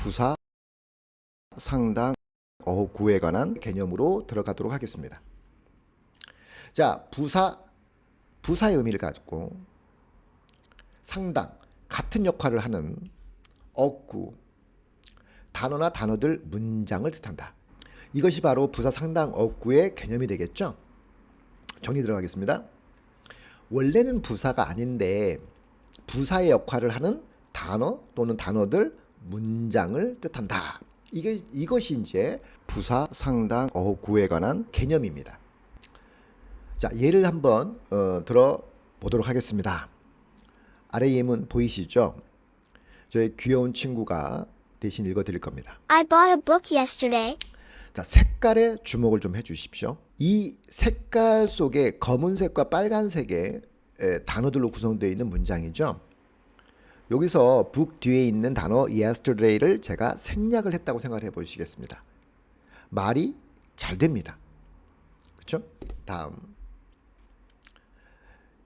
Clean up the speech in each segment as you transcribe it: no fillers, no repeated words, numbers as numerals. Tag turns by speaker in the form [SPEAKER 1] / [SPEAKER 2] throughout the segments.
[SPEAKER 1] 부사, 상당, 어구에 관한 개념으로 들어가도록 하겠습니다. 자, 부사의 의미를 가지고 상당, 같은 역할을 하는 어구, 단어나 단어들, 문장을 뜻한다. 이것이 바로 부사, 상당, 어구의 개념이 되겠죠? 정리 들어가겠습니다. 원래는 부사가 아닌데 부사의 역할을 하는 단어 또는 단어들, 문장을 뜻한다. 이것이 이제 부사, 상당, 어구에 관한 개념입니다. 자, 예를 한번 들어보도록 하겠습니다. 아래 예문 보이시죠? 저희 귀여운 친구가 대신 읽어드릴 겁니다.
[SPEAKER 2] I bought a book yesterday.
[SPEAKER 1] 자, 색깔에 주목을 좀 해주십시오. 이 색깔 속에 검은색과 빨간색의 단어들로 구성되어 있는 문장이죠. 여기서 book 뒤에 있는 단어 yesterday를 제가 생략을 했다고 생각을 해보시겠습니다. 말이 잘 됩니다. 그렇죠? 다음.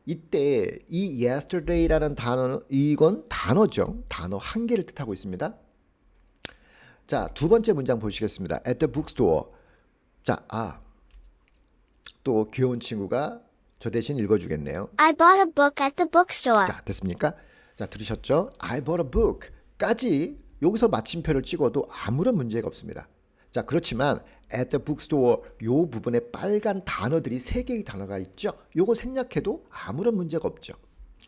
[SPEAKER 1] 이때 이 yesterday라는 단어는 이건 단어죠. 단어 한 개를 뜻하고 있습니다. 자, 두 번째 문장 보시겠습니다. At the bookstore. 자, 또 귀여운 친구가 저 대신 읽어주겠네요.
[SPEAKER 2] I bought a book at the bookstore.
[SPEAKER 1] 자, 됐습니까? 자, 들으셨죠? I bought a book 까지 여기서 마침표를 찍어도 아무런 문제가 없습니다. 자, 그렇지만 at the bookstore 요 부분에 빨간 단어들이 세 개의 단어가 있죠. 요거 생략해도 아무런 문제가 없죠.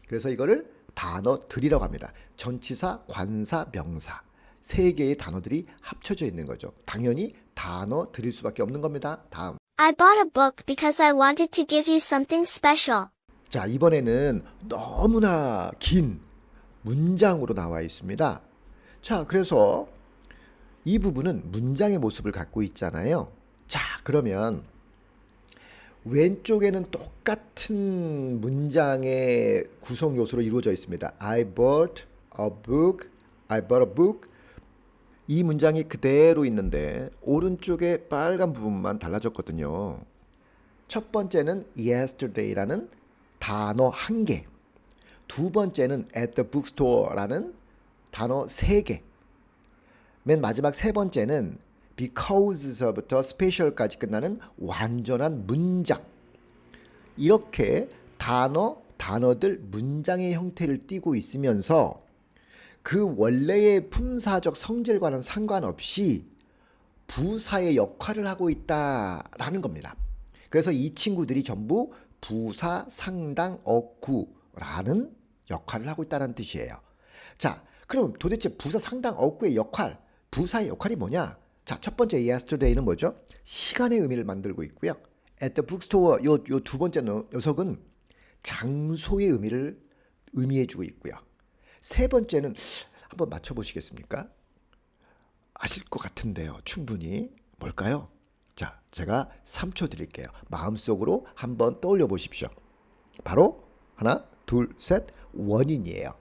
[SPEAKER 1] 그래서 이거를 단어들이라고 합니다. 전치사, 관사, 명사 세 개의 단어들이 합쳐져 있는 거죠. 당연히 단어들일 수밖에 없는 겁니다. 다음.
[SPEAKER 2] I bought a book because I wanted to give you something special.
[SPEAKER 1] 자, 이번에는 너무나 긴 문장으로 나와 있습니다. 자, 그래서 이 부분은 문장의 모습을 갖고 있잖아요. 자, 그러면 왼쪽에는 똑같은 문장의 구성 요소로 이루어져 있습니다. I bought a book, I bought a book. 이 문장이 그대로 있는데 오른쪽에 빨간 부분만 달라졌거든요. 첫 번째는 yesterday라는 단어 한 개, 두 번째는 at the bookstore라는 단어 세 개, 맨 마지막 세 번째는 because서부터 special까지 끝나는 완전한 문장. 이렇게 단어들, 문장의 형태를 띠고 있으면서 그 원래의 품사적 성질과는 상관없이 부사의 역할을 하고 있다라는 겁니다. 그래서 이 친구들이 전부 부사, 상당, 어구라는 역할을 하고 있다는 뜻이에요. 자, 그럼 도대체 부사, 상당, 어구의 역할, 부사의 역할이 뭐냐? 자, 첫 번째 yesterday는 뭐죠? 시간의 의미를 만들고 있고요. at the bookstore 요 두 번째 녀석은 장소의 의미를 의미해주고 있고요. 세 번째는 한번 맞춰보시겠습니까? 아실 것 같은데요. 충분히. 뭘까요? 자, 제가 3초 드릴게요. 마음속으로 한번 떠올려 보십시오. 바로 하나, 둘, 셋, 원인이에요.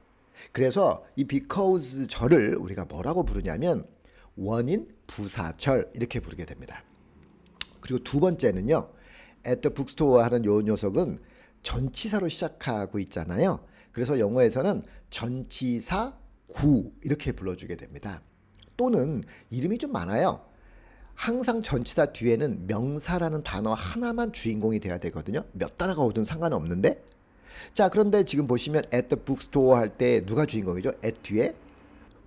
[SPEAKER 1] 그래서 이 because 절을 우리가 뭐라고 부르냐면 원인, 부사절 이렇게 부르게 됩니다. 그리고 두 번째는요. at the bookstore 하는 요 녀석은 전치사로 시작하고 있잖아요. 그래서 영어에서는 전치사 구 이렇게 불러주게 됩니다. 또는 이름이 좀 많아요. 항상 전치사 뒤에는 명사라는 단어 하나만 주인공이 돼야 되거든요. 몇 단어가 오든 상관없는데. 자, 그런데 지금 보시면 at the bookstore 할 때 누가 주인공이죠? at 뒤에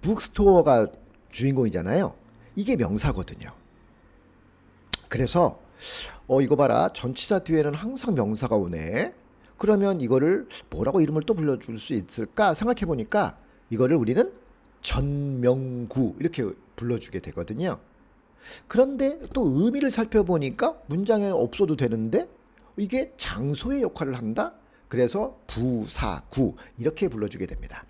[SPEAKER 1] bookstore가 주인공이잖아요. 이게 명사거든요. 그래서 이거 봐라. 전치사 뒤에는 항상 명사가 오네. 그러면 이거를 뭐라고 이름을 또 불러줄 수 있을까 생각해 보니까 이거를 우리는 전명구 이렇게 불러주게 되거든요. 그런데 또 의미를 살펴보니까 문장에 없어도 되는데 이게 장소의 역할을 한다? 그래서 부사구 이렇게 불러주게 됩니다.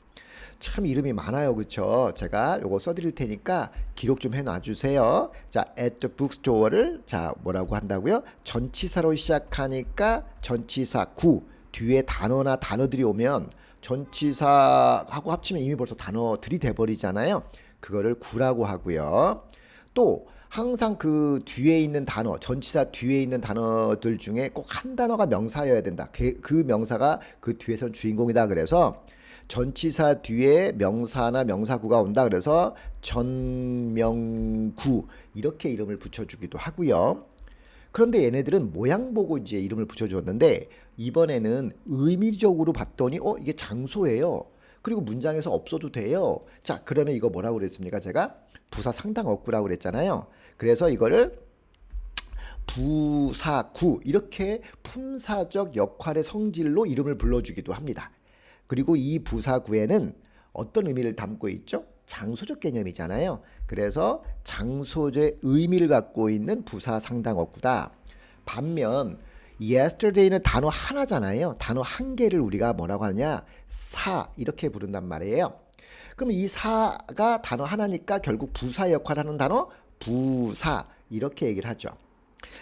[SPEAKER 1] 참 이름이 많아요. 그렇죠? 제가 요거 써드릴 테니까 기록 좀 해놔주세요. 자, at the bookstore를 자 뭐라고 한다고요? 전치사로 시작하니까 전치사 구 뒤에 단어나 단어들이 오면 전치사하고 합치면 이미 벌써 단어들이 돼버리잖아요. 그거를 구라고 하고요. 또 항상 그 뒤에 있는 단어, 전치사 뒤에 있는 단어들 중에 꼭 한 단어가 명사여야 된다. 그 명사가 그 뒤에선 주인공이다. 그래서 전치사 뒤에 명사나 명사구가 온다 그래서 전명구 이렇게 이름을 붙여주기도 하고요. 그런데 얘네들은 모양 보고 이제 이름을 붙여주었는데 이번에는 의미적으로 봤더니 이게 장소예요. 그리고 문장에서 없어도 돼요. 자, 그러면 이거 뭐라고 그랬습니까? 제가 부사 상당 어구라고 그랬잖아요. 그래서 이거를 부사구 이렇게 품사적 역할의 성질로 이름을 불러주기도 합니다. 그리고 이 부사구에는 어떤 의미를 담고 있죠? 장소적 개념이잖아요. 그래서 장소적 의미를 갖고 있는 부사 상당 어구다. 반면 yesterday는 단어 하나잖아요. 단어 한 개를 우리가 뭐라고 하냐? 사 이렇게 부른단 말이에요. 그럼 이 사가 단어 하나니까 결국 부사 역할을 하는 단어 부사 이렇게 얘기를 하죠.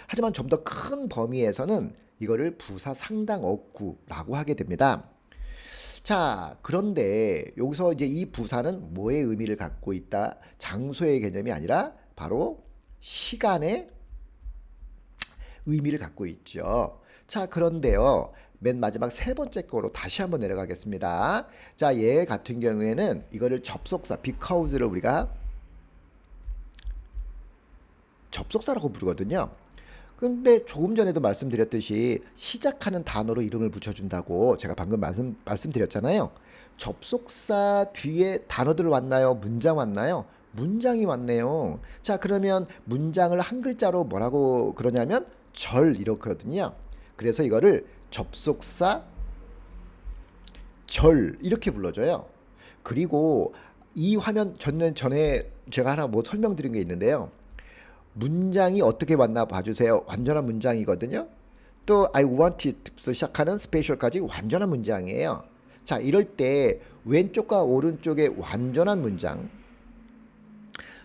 [SPEAKER 1] 하지만 좀 더 큰 범위에서는 이거를 부사 상당 어구라고 하게 됩니다. 자, 그런데 여기서 이제 이 부사는 뭐의 의미를 갖고 있다? 장소의 개념이 아니라 바로 시간의 의미를 갖고 있죠. 자, 그런데요. 맨 마지막 세 번째 거로 다시 한번 내려가겠습니다. 자, 얘 같은 경우에는 이거를 접속사 because를 우리가 접속사라고 부르거든요. 근데 조금 전에도 말씀드렸듯이 시작하는 단어로 이름을 붙여준다고 제가 방금 말씀드렸잖아요. 접속사 뒤에 단어들 왔나요? 문장 왔나요? 문장이 왔네요. 자, 그러면 문장을 한 글자로 뭐라고 그러냐면 절 이렇거든요. 그래서 이거를 접속사 절 이렇게 불러줘요. 그리고 이 화면 전에 제가 하나 뭐 설명드린 게 있는데요. 문장이 어떻게 왔나 봐주세요. 완전한 문장이거든요. 또 I want it부터 시작하는 스페셜까지 완전한 문장이에요. 자, 이럴 때 왼쪽과 오른쪽의 완전한 문장.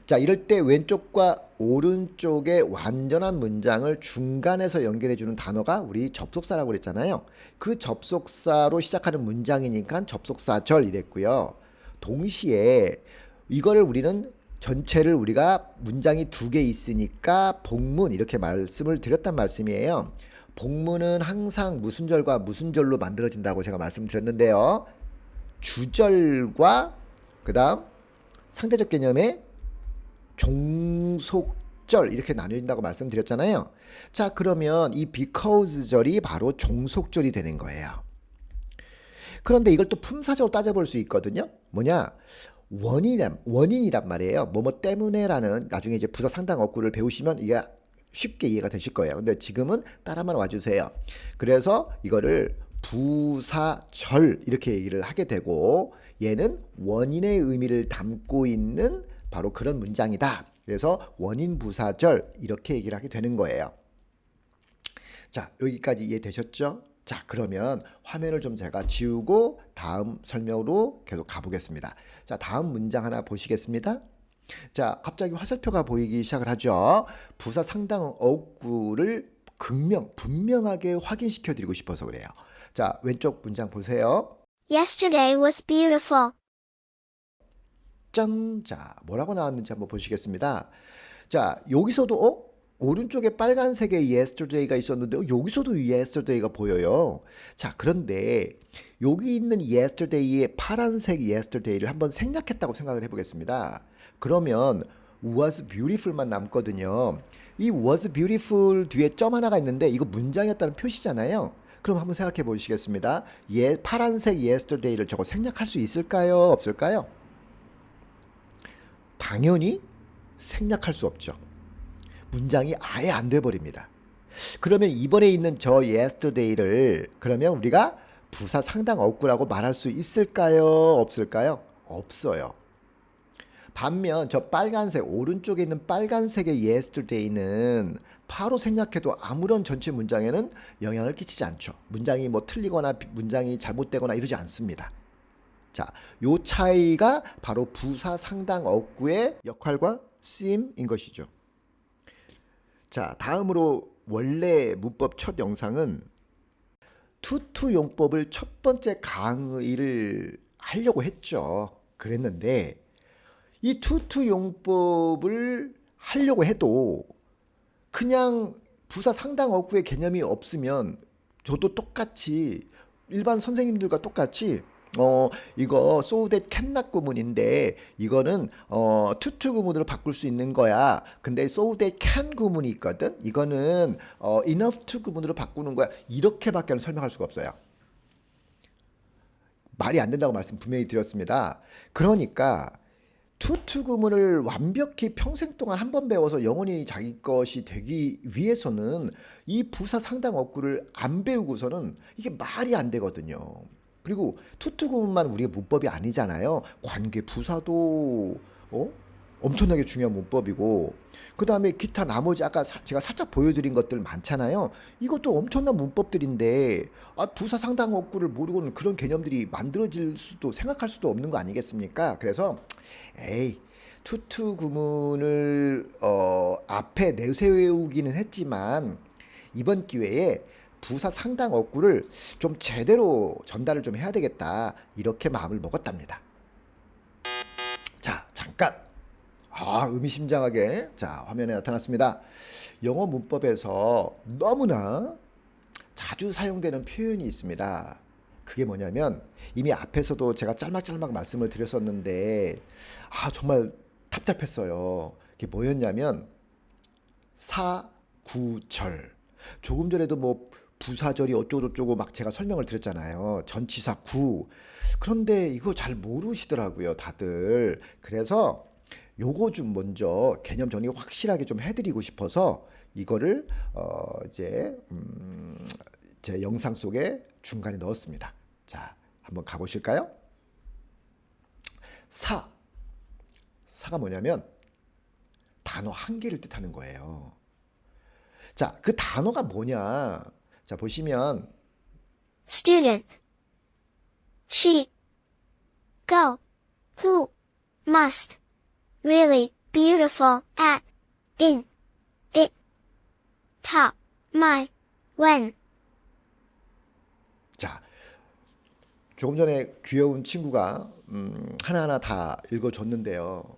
[SPEAKER 1] 자, 이럴 때 왼쪽과 오른쪽의 완전한 문장을 중간에서 연결해주는 단어가 우리 접속사라고 그랬잖아요. 그 접속사로 시작하는 문장이니까 접속사절 이랬고요. 동시에 이거를 우리는 전체를 우리가 문장이 두 개 있으니까 복문 이렇게 말씀을 드렸단 말씀이에요. 복문은 항상 무슨 절과 무슨 절로 만들어진다고 제가 말씀드렸는데요. 주절과 그 다음 상대적 개념의 종속절 이렇게 나뉘어진다고 말씀드렸잖아요. 자, 그러면 이 because 절이 바로 종속절이 되는 거예요. 그런데 이걸 또 품사적으로 따져볼 수 있거든요. 뭐냐? 원인이란 말이에요. 뭐뭐 때문에라는 나중에 이제 부사 상당 어구를 배우시면 이게 쉽게 이해가 되실 거예요. 근데 지금은 따라만 와주세요. 그래서 이거를 부사절 이렇게 얘기를 하게 되고 얘는 원인의 의미를 담고 있는 바로 그런 문장이다. 그래서 원인 부사절 이렇게 얘기를 하게 되는 거예요. 자, 여기까지 이해되셨죠? 자, 그러면 화면을 좀 제가 지우고 다음 설명으로 계속 가보겠습니다. 자, 다음 문장 하나 보시겠습니다. 자, 갑자기 화살표가 보이기 시작을 하죠. 부사 상당 어구를 분명하게 확인시켜 드리고 싶어서 그래요. 자, 왼쪽 문장 보세요.
[SPEAKER 2] Yesterday was beautiful.
[SPEAKER 1] 짠! 자, 뭐라고 나왔는지 한번 보시겠습니다. 자, 여기서도 오른쪽에 빨간색의 yesterday가 있었는데 여기서도 yesterday가 보여요. 자, 그런데 여기 있는 yesterday의 파란색 yesterday를 한번 생략했다고 생각을 해보겠습니다. 그러면 was beautiful만 남거든요. 이 was beautiful 뒤에 점 하나가 있는데 이거 문장이었다는 표시잖아요. 그럼 한번 생각해 보시겠습니다. 파란색 yesterday를 저거 생략할 수 있을까요? 없을까요? 당연히 생략할 수 없죠. 문장이 아예 안 돼버립니다. 그러면 이번에 있는 저 yesterday를 그러면 우리가 부사 상당 어구라고 말할 수 있을까요? 없을까요? 없어요. 반면 저 빨간색 오른쪽에 있는 빨간색의 yesterday는 바로 생략해도 아무런 전체 문장에는 영향을 끼치지 않죠. 문장이 뭐 틀리거나 문장이 잘못되거나 이러지 않습니다. 자, 요 차이가 바로 부사 상당 어구의 역할과 쓰임인 것이죠. 자, 다음으로 원래 문법 첫 영상은 투투 용법을 첫 번째 강의를 하려고 했죠. 그랬는데 이 투투 용법을 하려고 해도 그냥 부사 상당 어구의 개념이 없으면 저도 똑같이 일반 선생님들과 똑같이 이거 so that cannot 구문인데 이거는 to 구문으로 바꿀 수 있는 거야. 근데 so that can 구문이 있거든. 이거는 enough to 구문으로 바꾸는 거야. 이렇게밖에는 설명할 수가 없어요. 말이 안 된다고 말씀 분명히 드렸습니다. 그러니까 to 구문을 완벽히 평생 동안 한 번 배워서 영원히 자기 것이 되기 위해서는 이 부사 상당 어구를 안 배우고서는 이게 말이 안 되거든요. 그리고 to 구문만 우리의 문법이 아니잖아요. 관계 부사도 엄청나게 중요한 문법이고 그 다음에 기타 나머지 아까 제가 살짝 보여드린 것들 많잖아요. 이것도 엄청난 문법들인데 부사 상당 어구를 모르고는 그런 개념들이 만들어질 수도 생각할 수도 없는 거 아니겠습니까? 그래서 에이 to 구문을 앞에 내세우기는 했지만 이번 기회에 부사 상당 어구를 좀 제대로 전달을 좀 해야 되겠다 이렇게 마음을 먹었답니다. 자 잠깐 의미심장하게 자 화면에 나타났습니다. 영어 문법에서 너무나 자주 사용되는 표현이 있습니다. 그게 뭐냐면 이미 앞에서도 제가 짤막짤막 말씀을 드렸었는데 정말 답답했어요. 그게 뭐였냐면 사구절. 조금 전에도 뭐 부사절이 어쩌고저쩌고 막 제가 설명을 드렸잖아요. 전치사 구. 그런데 이거 잘 모르시더라고요, 다들. 그래서 요거 좀 먼저 개념 정리 확실하게 좀 해드리고 싶어서 이거를 제 영상 속에 중간에 넣었습니다. 자, 한번 가보실까요? 사가 뭐냐면 단어 한 개를 뜻하는 거예요. 자, 그 단어가 뭐냐? 자, 보시면
[SPEAKER 2] Student. She. Go. Who. Must. Really. Beautiful. At. In. It. Top. My. When.
[SPEAKER 1] 자, 조금 전에 귀여운 친구가 하나하나 다 읽어줬는데요.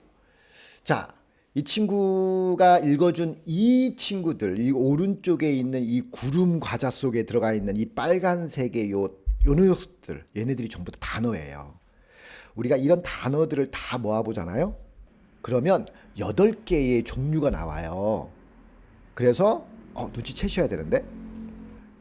[SPEAKER 1] 자, 이 친구가 읽어준 이 친구들, 이 오른쪽에 있는 이 구름 과자 속에 들어가 있는 이 빨간색의 요 녀석들, 얘네들이 전부 다 단어예요. 우리가 이런 단어들을 다 모아보잖아요. 그러면 8개의 종류가 나와요. 그래서 눈치채셔야 되는데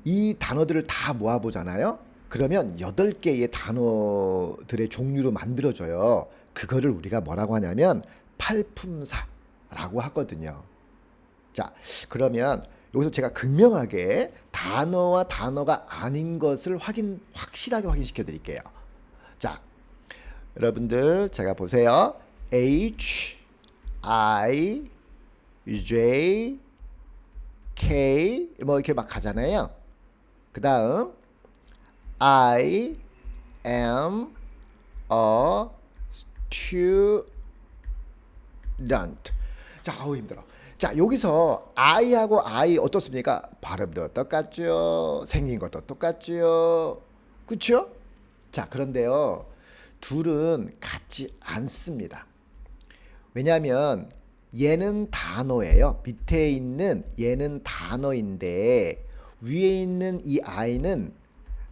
[SPEAKER 1] 이 단어들을 다 모아보잖아요. 그러면 8개의 단어들의 종류로 만들어져요. 그거를 우리가 뭐라고 하냐면 팔품사라고 하거든요. 자, 그러면 여기서 제가 극명하게 단어와 단어가 아닌 것을 확실하게 확인시켜 드릴게요. 자, 여러분들 제가 보세요. H, I, J, K 뭐 이렇게 막 가잖아요. 그 다음 I am a student. 자, 힘들어. 자, 여기서 I하고 I 어떻습니까? 발음도 똑같죠. 생긴 것도 똑같죠. 그렇죠? 자, 그런데요. 둘은 같지 않습니다. 왜냐하면 얘는 단어예요. 밑에 있는 얘는 단어인데 위에 있는 이 I는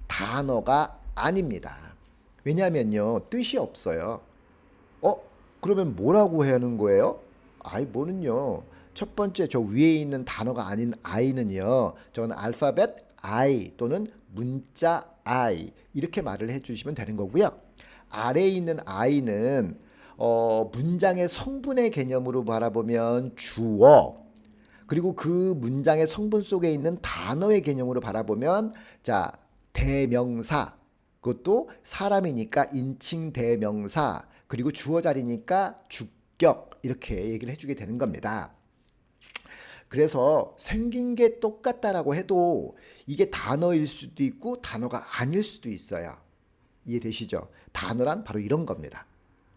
[SPEAKER 1] 단어가 아닙니다. 왜냐하면요. 뜻이 없어요. 그러면 뭐라고 하는 거예요? 뭐는요. 첫 번째 저 위에 있는 단어가 아닌 I는요. 저건 알파벳 I 또는 문자 I 이렇게 말을 해주시면 되는 거고요. 아래에 있는 I는 문장의 성분의 개념으로 바라보면 주어 그리고 그 문장의 성분 속에 있는 단어의 개념으로 바라보면 자 대명사 그것도 사람이니까 인칭 대명사 그리고 주어 자리니까 주격 이렇게 얘기를 해주게 되는 겁니다. 그래서 생긴 게 똑같다라고 해도 이게 단어일 수도 있고 단어가 아닐 수도 있어요. 이해되시죠? 단어란 바로 이런 겁니다.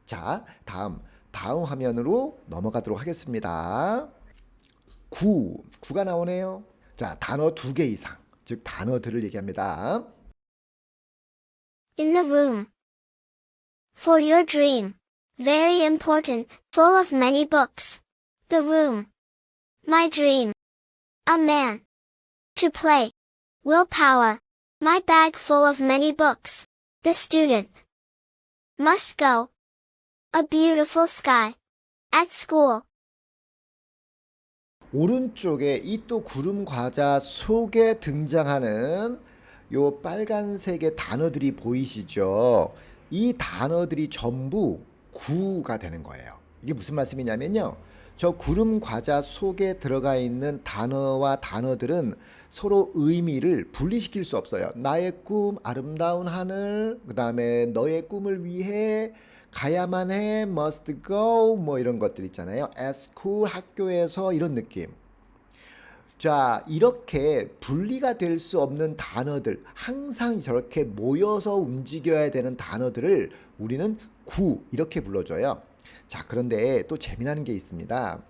[SPEAKER 1] 자, 다음 화면으로 넘어가도록 하겠습니다. 구가 나오네요. 자, 단어 2개 이상, 즉 단어들을 얘기합니다.
[SPEAKER 2] In the room. For your dream. Very important. Full of many books. The room. My dream. A man. To play. Willpower. My bag full of many books. The student. Must go. A beautiful sky. At school.
[SPEAKER 1] 오른쪽에 이 또 구름 과자 속에 등장하는 요 빨간색의 단어들이 보이시죠? 이 단어들이 전부 구가 되는 거예요. 이게 무슨 말씀이냐면요. 저 구름 과자 속에 들어가 있는 단어와 단어들은 서로 의미를 분리시킬 수 없어요. 나의 꿈, 아름다운 하늘, 그 다음에 너의 꿈을 위해 가야만 해, must go, 뭐 이런 것들 있잖아요. at school, 학교에서 이런 느낌. 자, 이렇게 분리가 될 수 없는 단어들, 항상 저렇게 모여서 움직여야 되는 단어들을 우리는 구, 이렇게 불러줘요. 자, 그런데 또 재미나는 게 있습니다.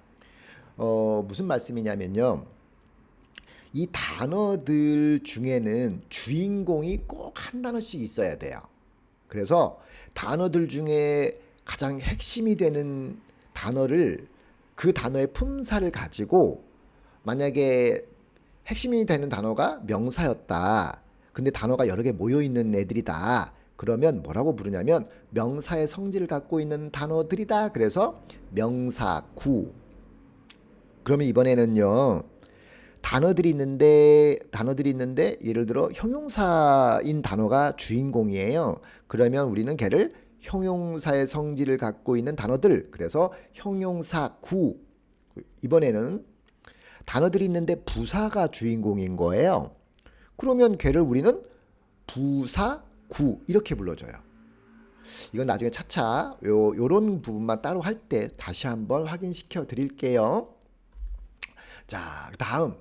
[SPEAKER 1] 무슨 말씀이냐면요. 이 단어들 중에는 주인공이 꼭 한 단어씩 있어야 돼요. 그래서 단어들 중에 가장 핵심이 되는 단어를 그 단어의 품사를 가지고 만약에 핵심이 되는 단어가 명사였다. 근데 단어가 여러 개 모여 있는 애들이다. 그러면 뭐라고 부르냐면 명사의 성질을 갖고 있는 단어들이다. 그래서 명사구. 그러면 이번에는요. 단어들이 있는데 예를 들어 형용사인 단어가 주인공이에요. 그러면 우리는 걔를 형용사의 성질을 갖고 있는 단어들. 그래서 형용사구. 이번에는 단어들이 있는데 부사가 주인공인 거예요. 그러면 걔를 우리는 부사구 이렇게 불러줘요. 이건 나중에 차차 요런 부분만 따로 할 때 다시 한번 확인시켜 드릴게요. 자, 다음.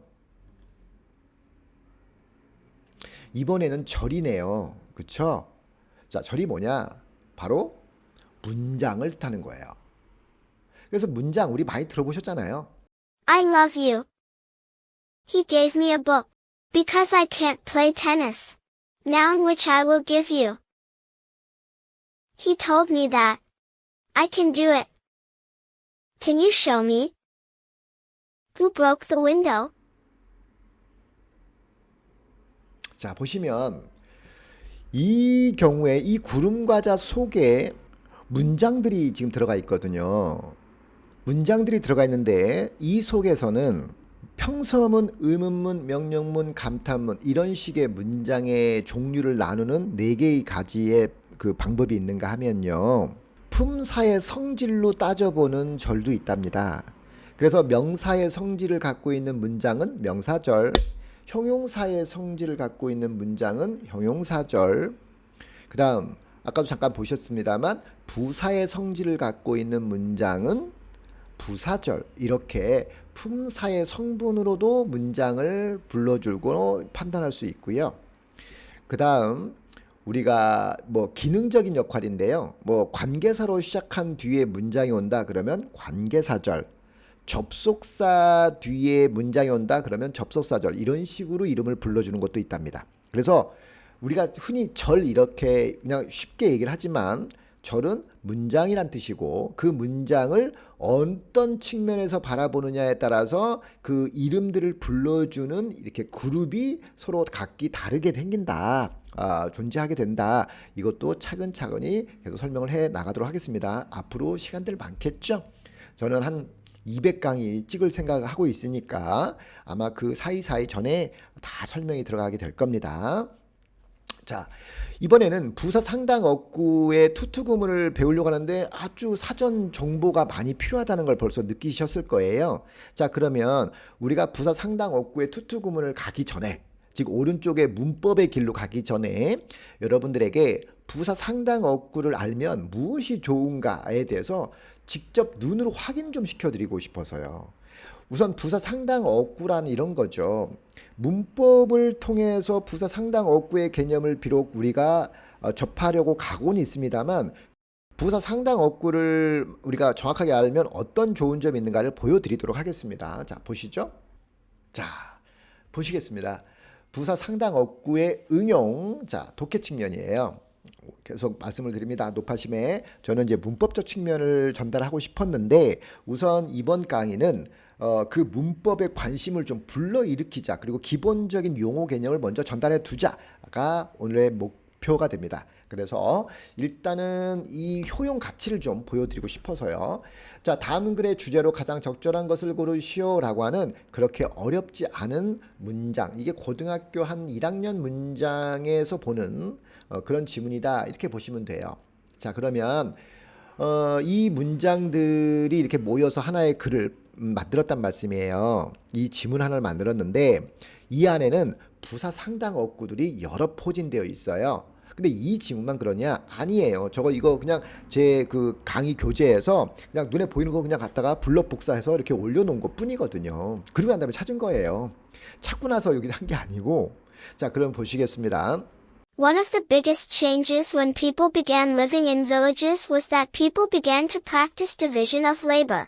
[SPEAKER 1] 이번에는 절이네요. 그쵸? 자, 절이 뭐냐? 바로 문장을 뜻하는 거예요. 그래서 문장 우리 많이 들어보셨잖아요.
[SPEAKER 2] I love you. He gave me a book. Because I can't play tennis. Noun which I will give you. He told me that. I can do it. Can you show me? Who broke the window?
[SPEAKER 1] 자, 보시면 이 경우에 이 구름 과자 속에 문장들이 지금 들어가 있거든요. 문장들이 들어가 있는데 이 속에서는 평서문, 의문문, 명령문, 감탄문 이런 식의 문장의 종류를 나누는 네 개의 가지의 그 방법이 있는가 하면요. 품사의 성질로 따져보는 절도 있답니다. 그래서 명사의 성질을 갖고 있는 문장은 명사절, 형용사의 성질을 갖고 있는 문장은 형용사절, 그 다음 아까도 잠깐 보셨습니다만 부사의 성질을 갖고 있는 문장은 부사절, 이렇게 품사의 성분으로도 문장을 불러주고 판단할 수 있고요. 그 다음 우리가 뭐 기능적인 역할인데요. 뭐 관계사로 시작한 뒤에 문장이 온다 그러면 관계사절, 접속사 뒤에 문장이 온다 그러면 접속사절, 이런 식으로 이름을 불러주는 것도 있답니다. 그래서 우리가 흔히 절 이렇게 그냥 쉽게 얘기를 하지만 절은 문장이란 뜻이고 그 문장을 어떤 측면에서 바라보느냐에 따라서 그 이름들을 불러주는 이렇게 그룹이 서로 각기 다르게 생긴다. 존재하게 된다. 이것도 차근차근히 계속 설명을 해 나가도록 하겠습니다. 앞으로 시간들 많겠죠? 저는 한 200강의 찍을 생각을 하고 있으니까 아마 그 사이사이 전에 다 설명이 들어가게 될 겁니다. 자, 이번에는 부사 상당 어구의 투투구문을 배우려고 하는데 아주 사전 정보가 많이 필요하다는 걸 벌써 느끼셨을 거예요. 자, 그러면 우리가 부사 상당 어구의 투투구문을 가기 전에, 즉 오른쪽의 문법의 길로 가기 전에 여러분들에게 부사 상당 어구를 알면 무엇이 좋은가에 대해서 직접 눈으로 확인 좀 시켜드리고 싶어서요. 우선 부사 상당 어구라는 이런 거죠. 문법을 통해서 부사 상당 어구의 개념을 비록 우리가 접하려고 가고는 있습니다만 부사 상당 어구를 우리가 정확하게 알면 어떤 좋은 점이 있는가를 보여드리도록 하겠습니다. 자, 보시죠. 자, 보시겠습니다. 부사 상당 어구의 응용, 자, 독해 측면이에요. 계속 말씀을 드립니다. 높아심에 저는 이제 문법적 측면을 전달하고 싶었는데 우선 이번 강의는 그 문법의 관심을 좀 불러일으키자, 그리고 기본적인 용어 개념을 먼저 전달해 두자가 오늘의 표가 됩니다. 그래서 일단은 이 효용 가치를 좀 보여드리고 싶어서요. 자, 다음 글의 주제로 가장 적절한 것을 고르시오라고 하는 그렇게 어렵지 않은 문장. 이게 고등학교 한 1학년 문장에서 보는 그런 지문이다. 이렇게 보시면 돼요. 자, 그러면 이 문장들이 이렇게 모여서 하나의 글을 만들었단 말씀이에요. 이 지문 하나를 만들었는데 이 안에는 부사 상당 어구들이 여러 포진되어 있어요. 근데 이 지문만 그러냐? 아니에요. 이거 그냥 제 그 강의 교재에서 그냥 눈에 보이는 거 그냥 갖다가 블럭 복사해서 이렇게 올려놓은 것 뿐이거든요. 그러고 난 다음에 찾은 거예요. 찾고 나서 여기 한 게 아니고. 자, 그럼 보시겠습니다.
[SPEAKER 2] One of the biggest changes when people began living in villages was that people began to practice division of labor.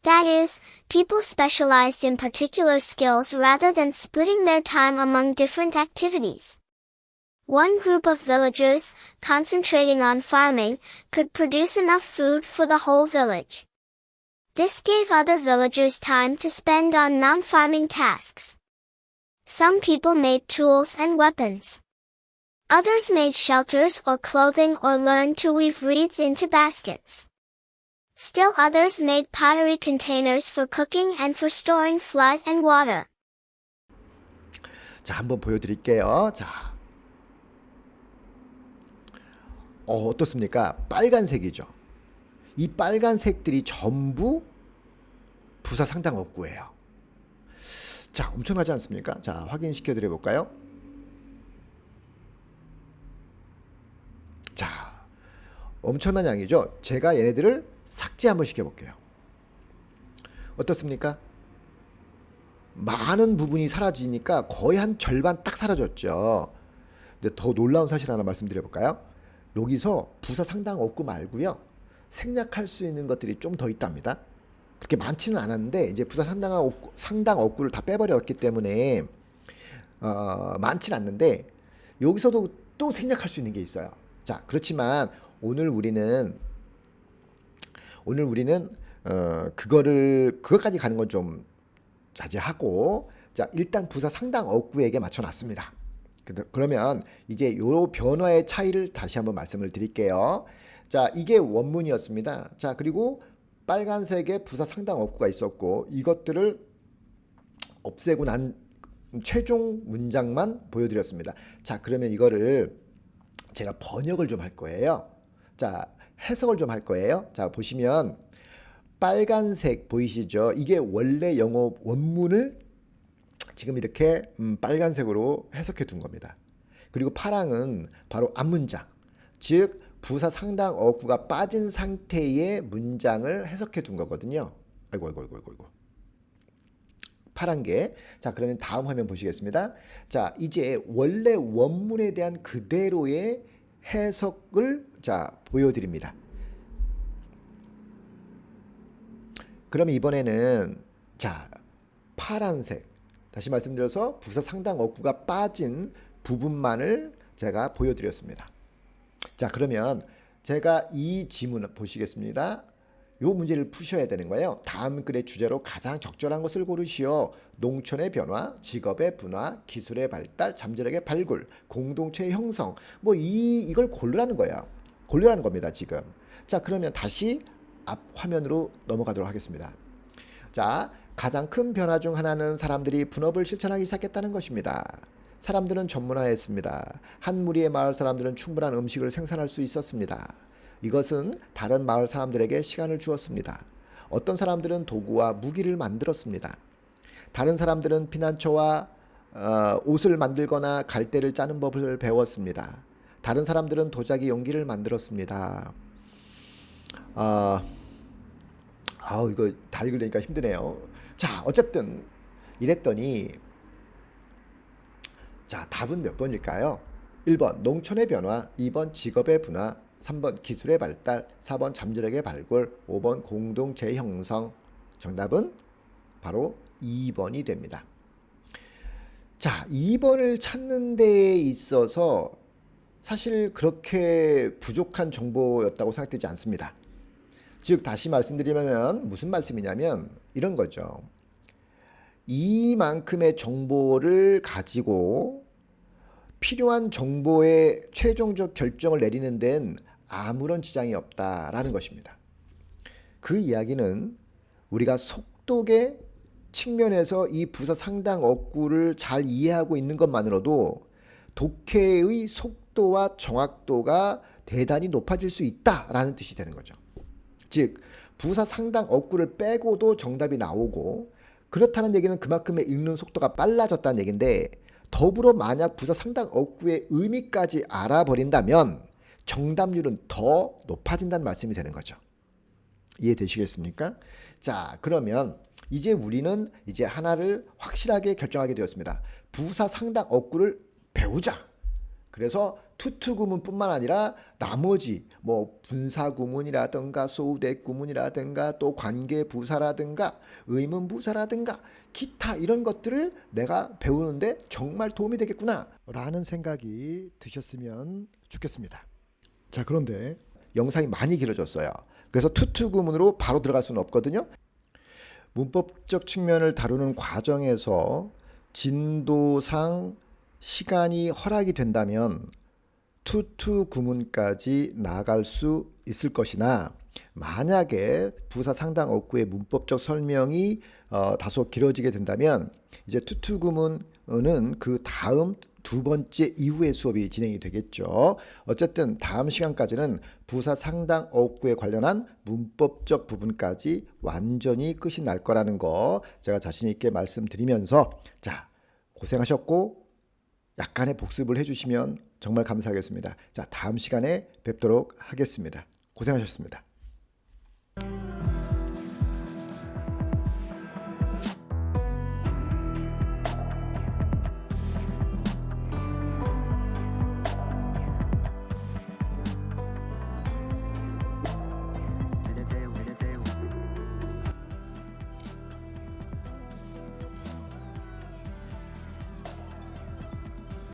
[SPEAKER 2] That is, people specialized in particular skills rather than splitting their time among different activities. One group of villagers, concentrating on farming, could produce enough food for the whole village. This gave other villagers time to spend on non-farming tasks. Some people made tools and weapons. Others made shelters or clothing or learned to weave reeds into baskets. Still others made pottery containers for cooking and for storing flood and water.
[SPEAKER 1] 자, 한번 보여드릴게요. 자, 어떻습니까? 빨간색이죠. 이 빨간색들이 전부 부사 상당 어구예요. 자, 엄청나지 않습니까? 자, 확인시켜 드려 볼까요? 자, 엄청난 양이죠. 제가 얘네들을 삭제 한번 시켜볼게요. 어떻습니까? 많은 부분이 사라지니까 거의 한 절반 딱 사라졌죠. 근데 더 놀라운 사실 하나 말씀드려볼까요? 여기서 부사 상당 어구 말고요, 생략할 수 있는 것들이 좀 더 있답니다. 그렇게 많지는 않았는데 이제 부사 상당 어구를 다 빼버렸기 때문에 많지는 않는데 여기서도 또 생략할 수 있는 게 있어요. 자, 그렇지만 오늘 우리는 그것까지 가는 건 좀 자제하고, 자, 일단 부사 상당 어구에게 맞춰놨습니다. 그러면 이제 요 변화의 차이를 다시 한번 말씀을 드릴게요. 자, 이게 원문이었습니다. 자, 그리고 빨간색의 부사 상당 어구가 있었고 이것들을 없애고 난 최종 문장만 보여드렸습니다. 자, 그러면 이거를 제가 번역을 좀 할 거예요. 자, 해석을 좀 할 거예요. 자, 보시면 빨간색 보이시죠? 이게 원래 영어 원문을 지금 이렇게 빨간색으로 해석해 둔 겁니다. 그리고 파랑은 바로 앞문장, 즉 부사 상당 어구가 빠진 상태의 문장을 해석해 둔 거거든요. 아이고. 파란 게. 자, 그러면 다음 화면 보시겠습니다. 자, 이제 원래 원문에 대한 그대로의 해석을 보여드립니다. 그럼 이번에는 파란색, 다시 말씀드려서 부사 상당 어구가 빠진 부분만을 제가 보여드렸습니다. 자, 그러면 제가 이 지문을 보시겠습니다. 요 문제를 푸셔야 되는 거예요. 다음 글의 주제로 가장 적절한 것을 고르시오. 농촌의 변화, 직업의 분화, 기술의 발달, 잠재력의 발굴, 공동체의 형성. 이걸 고르라는 거예요. 고르라는 겁니다, 지금. 자, 그러면 다시 앞 화면으로 넘어가도록 하겠습니다. 자, 가장 큰 변화 중 하나는 사람들이 분업을 실천하기 시작했다는 것입니다. 사람들은 전문화했습니다. 한 무리의 마을 사람들은 충분한 음식을 생산할 수 있었습니다. 이것은 다른 마을 사람들에게 시간을 주었습니다. 어떤 사람들은 도구와 무기를 만들었습니다. 다른 사람들은 피난처와 옷을 만들거나 갈대를 짜는 법을 배웠습니다. 다른 사람들은 도자기 용기를 만들었습니다. 이거 다 읽으려니까 힘드네요. 자, 어쨌든 이랬더니, 자, 답은 몇 번일까요? 1번 농촌의 변화, 2번 직업의 분화, 3번 기술의 발달, 4번 잠재력의 발굴, 5번 공동체 형성. 정답은 바로 2번이 됩니다. 자, 2번을 찾는 데에 있어서 사실 그렇게 부족한 정보였다고 생각되지 않습니다. 즉, 다시 말씀드리면 무슨 말씀이냐면 이런 거죠. 이만큼의 정보를 가지고 필요한 정보의 최종적 결정을 내리는 데는 아무런 지장이 없다라는 것입니다. 그 이야기는 우리가 속독의 측면에서 이 부사 상당 어구를 잘 이해하고 있는 것만으로도 독해의 속도와 정확도가 대단히 높아질 수 있다라는 뜻이 되는 거죠. 즉 부사 상당 어구를 빼고도 정답이 나오고, 그렇다는 얘기는 그만큼의 읽는 속도가 빨라졌다는 얘기인데, 더불어 만약 부사 상당 어구의 의미까지 알아버린다면 정답률은 더 높아진다는 말씀이 되는 거죠. 이해되시겠습니까? 자, 그러면 이제 우리는 이제 하나를 확실하게 결정하게 되었습니다. 부사 상당 어구를 배우자. 그래서 투투 구문뿐만 아니라 나머지 뭐 분사 구문이라든가 소우대 구문이라든가 또 관계 부사라든가 의문 부사라든가 기타 이런 것들을 내가 배우는데 정말 도움이 되겠구나 라는 생각이 드셨으면 좋겠습니다. 자, 그런데 영상이 많이 길어졌어요. 그래서 투투 구문으로 바로 들어갈 수는 없거든요. 문법적 측면을 다루는 과정에서 진도상 시간이 허락이 된다면 투투 구문까지 나갈 수 있을 것이나, 만약에 부사 상당 어구의 문법적 설명이 다소 길어지게 된다면 이제 투투 구문은 그 다음 두 번째 이후의 수업이 진행이 되겠죠. 어쨌든 다음 시간까지는 부사 상당 어구에 관련한 문법적 부분까지 완전히 끝이 날 거라는 거 제가 자신 있게 말씀드리면서, 자, 고생하셨고 약간의 복습을 해주시면 정말 감사하겠습니다. 자, 다음 시간에 뵙도록 하겠습니다. 고생하셨습니다.